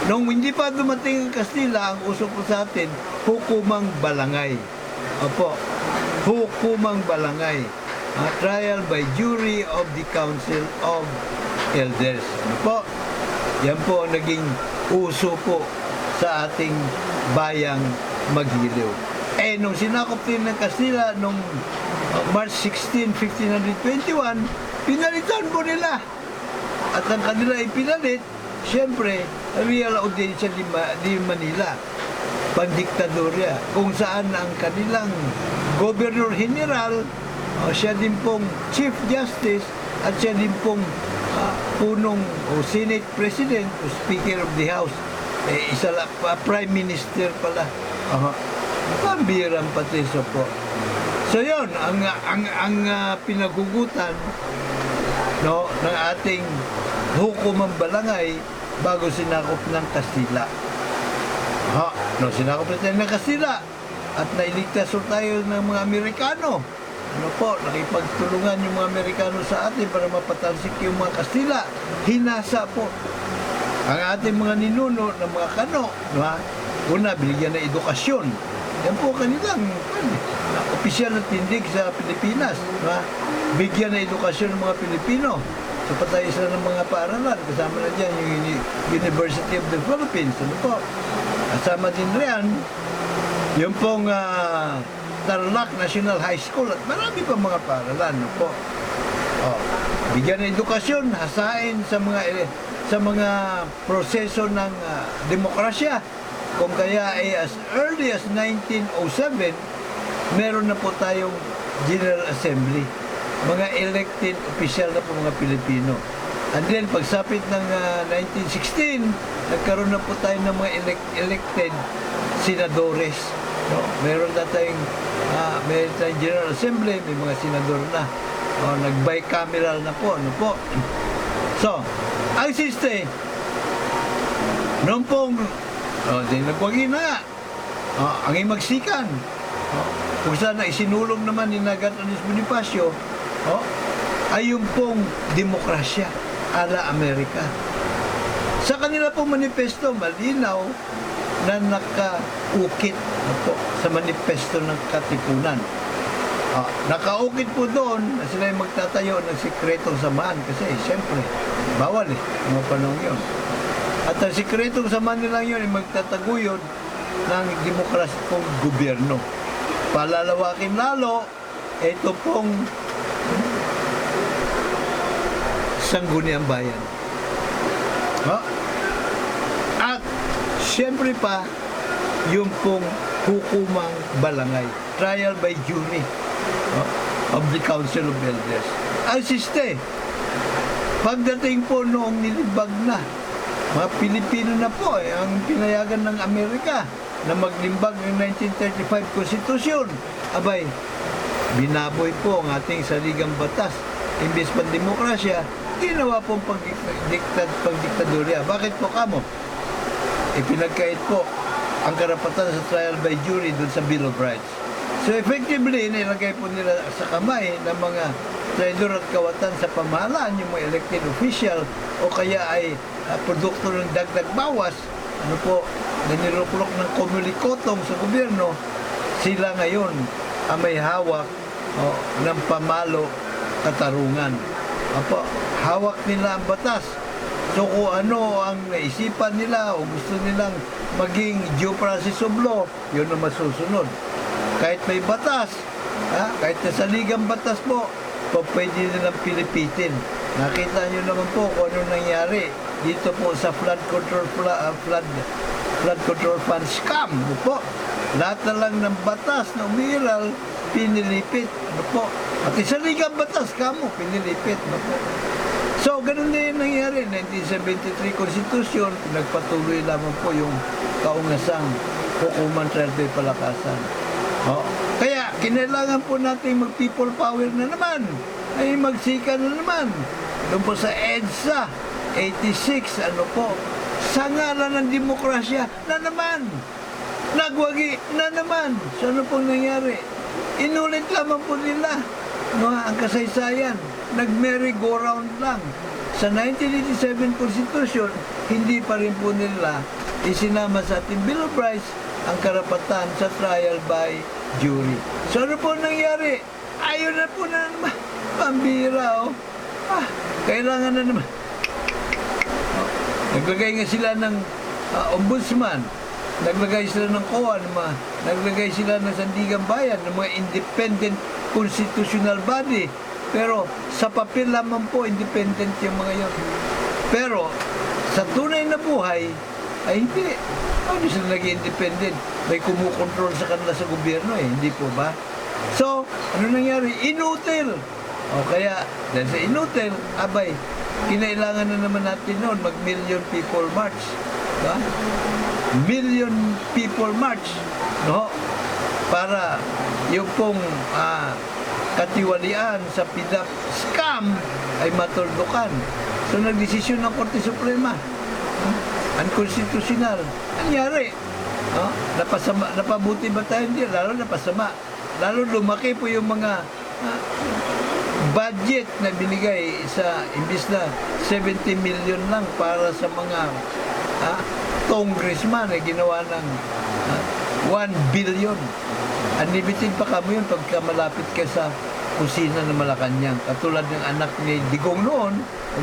Nung hindi pa dumating ang Kastila, ang uso po sa atin, hukumang balangay. Opo, hukumang balangay. Trial by jury of the Council of Elders. Ano po? Yan po naging uso po sa ating bayang Magiliw. Nung sinakop din ng Kastila nung March 16, 1521, pinalitan po nila. At ang kanila ipinalit, siyempre, Real Audiencia di Manila, pandiktadorya, kung saan ang kanilang Governor General, siya din pong Chief Justice, at siya din pong punong o Senate President o Speaker of the House. Isa lang, Prime Minister pala. Pambirang patiso po. So yun, ang pinagugutan, no, ng ating hukumang balangay bago sinakop ng Kastila. No, sinakop na tayo ng Kastila at nailigtas tayo ng mga Amerikano. Ano po, nakipagtulungan yung mga Amerikano sa atin para mapatansik yung mga Kastila. Hinasa po ang ating mga ninuno ng mga kano. No, una, binigyan ng edukasyon. Yan po kanilang opisyal na tindig sa Pilipinas. No? Bigyan ng edukasyon ng mga Pilipino. So patay sila ng mga paaralan. Kasama na dyan yung University of the Philippines. Ano po? Kasama din riyan yung pong Tarlac National High School at marami pa mga paaralan. Ano po? Bigyan ng edukasyon, hasain sa mga proseso ng demokrasya. Kung kaya as early as 1907, meron na po tayong General Assembly. Mga elected official na po mga Pilipino. And then, pagsapit ng 1916, nagkaroon na po tayo ng mga elected senadores. No? Meron na tayong General Assembly, may mga senador na. Nag-bicameral na po. Ano po? So, ang siste, noong pong nagwagi na ang imagsikan. Kung saan na isinulong naman ni Nagat Anis Bonifacio, ay yung pong demokrasya ala Amerika. Sa kanila pong manifesto, malinaw na nakaukit sa manifesto ng Katipunan. Nakaukit po doon na sila yung magtatayo ng sikretong samahan kasi siyempre, bawal mga panahon yun. At ang sikretong samahan nila yun ay magtataguyod ng demokrasikong gobyerno. Palalawakin lalo, ito pong Sangguniang Bayan. At siyempre pa, yung pong hukumang balangay, trial by jury of the Council of Elders. Ang siste, pagdating po noong nilibag na, mga Pilipino na po ang pinayagan ng Amerika na maglimbag ng 1935 Konstitusyon. Abay, binaboy po ang ating saligang batas. Imbes pang demokrasya, ginawa pong pagdiktadorya. Bakit po kamo? Ipinagkait po ang karapatan sa trial by jury dun sa Bill of Rights. So effectively, nilagay po nila sa kamay ng mga traidor at kawatan sa pamahalaan, yung mga elected official o kaya ay produkto ng dagdag bawas, ano po, na niluklok ng komulikotong sa gobyerno, sila ngayon ang may hawak ng pamalo katarungan. Apo, hawak nila ang batas. So kung ano ang naisipan nila o gusto nilang maging due process of law, yun ang masusunod. Kahit may batas, kahit nasa ligang batas po, pwede nilang pilipitin. Nakita nyo naman po kung ano nangyari dito po sa flood control fund scam. Ano po? Lahat na lang ng batas na umiral, pinilipit. Ano po? At isa ligang batas, kamo, pinilipit. Ano po? So, ganun din nangyari. 1973 Constitution, nagpatuloy lamang po yung kaungasang hukuman trial by palakasan. Kaya, kinailangan po natin mag-people power na naman. Ay magsika na naman. Doon po sa EDSA, 86, ano po, sa ngalan ng demokrasya na naman. Nagwagi na naman. So, ano pong nangyari? Inulit lamang po nila ang kasaysayan. Nag-merry-go-round lang. sa 1987 Constitution, hindi pa rin po nila isinama sa ating Bill of Rights ang karapatan sa trial by jury. So ano po nangyari? Ayun na po na naman. Pambira, oh. Kailangan na naman. Naglagay nga sila ng ombudsman, naglagay sila ng COA, naglagay sila ng Sandigan Bayan, ng mga independent constitutional body. Pero sa papel lamang po, independent yung mga yun. Pero sa tunay na buhay, ay hindi. Ano sila naging independent? May kumukontrol sa kanila sa gobyerno hindi po ba? So, ano nangyari? Inutil. O kaya, dahil sa inutil, abay, kinailangan na naman natin noon mag-million people march. Diba? Million people march. No? Para yung pong katiwalian sa PDAP scam ay matuldukan. So, nagdesisyon ng Korte Suprema. Unconstitutional. Nangyari. No? Napabuti ba tayo? Hindi. Lalo napasama. Lalo lumaki po yung mga budget na binigay sa imbis na 70 million lang para sa mga congressman na ginawa ng 1 billion. Unlimited pa kamo yun pagka malapit ka sa kusina ng Malacanang. Katulad ng anak ni Digong noon,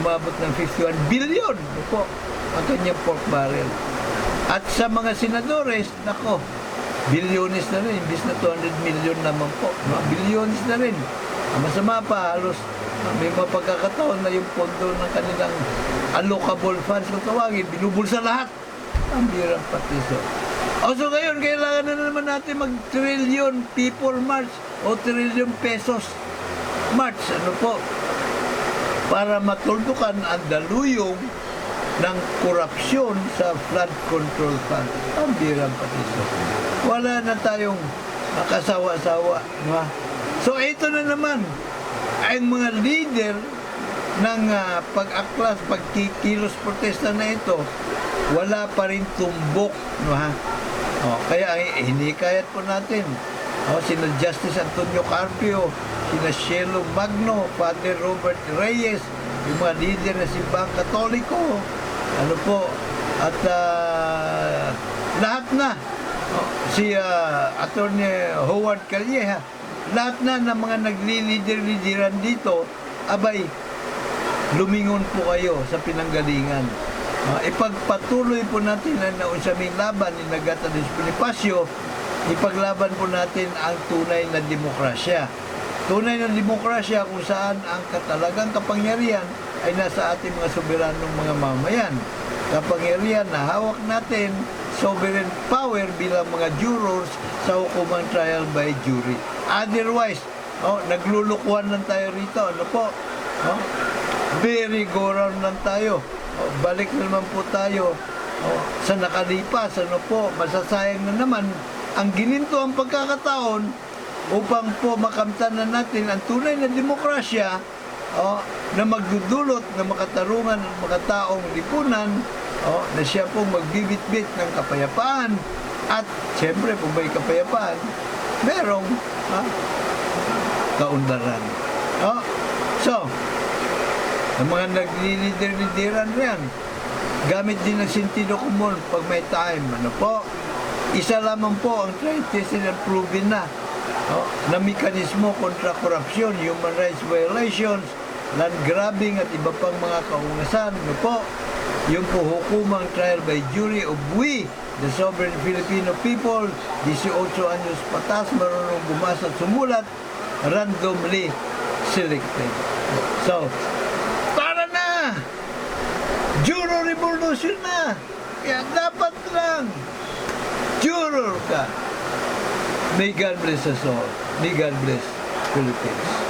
umabot ng 51 billion. Po, ang kanyang pork barrel. At sa mga senadores, nako, bilyones na rin, imbis na 200 million naman po. Bilyones na rin. Ang masama pa, halos may mga pagkakataon na yung pondo ng kanilang allocable funds kung tawagin, binubulsa lahat. Ang birang patiso. So ngayon, kailangan na naman natin mag-trillion people march o trillion pesos march. Ano po? Para matuldukan ang daluyong ng korupsyon sa flood control fund. Ang birang patiso. Wala na tayong kasawa-sawa. Diba? So ito na naman ang mga leader ng pag-aklas, pagkikilos protesta na ito, wala pa rin tumbok. No, ha? Kaya hinikayat po natin sina Justice Antonio Carpio, sina Cielo Magno, Father Robert Reyes, yung mga leader na simbahang Katoliko, ano po, at lahat na, si Attorney Howard Calleja, lahat na ng mga naglilider-lideran dito, abay, lumingon po kayo sa pinanggalingan. Ipagpatuloy po natin ang naunsaming laban ni Nagata de Bonifacio, ipaglaban po natin ang tunay na demokrasya. Tunay na demokrasya kung saan ang katalagang kapangyarihan ay nasa ating mga soberanong mga mamayan. Kapangyarihan na hawak natin, sovereign power bilang mga jurors sa hukumang trial by jury. Otherwise, naglulukuhan lang tayo rito. Ano po? Very go round lang tayo. Balik na naman po tayo sa nakalipas. Ano po? Masasayang na naman ang gininto ang pagkakataon upang po makamtan na natin ang tunay na demokrasya na magdudulot na makatarungan ng mga taong lipunan na siya po magbibit-bit ng kapayapaan at siyempre kung may kapayapaan merong kaundaran. So, ang mga naglilider-lideran riyan, gamit din ng sentido komon pag may time. Ano po? Isa lamang po ang tried, tested and proven na na mekanismo kontra korupsyon, human rights violations, land grabbing at iba pang mga kaungasan. Ano po? Yung po hukumang trial by jury of we, the sovereign Filipino people, 18 anyos patas, marunong bumasa at sumulat, randomly selected. So, para na! Juror revolution na! Kaya dapat lang juror ka. May God bless us all. May God bless Philippines.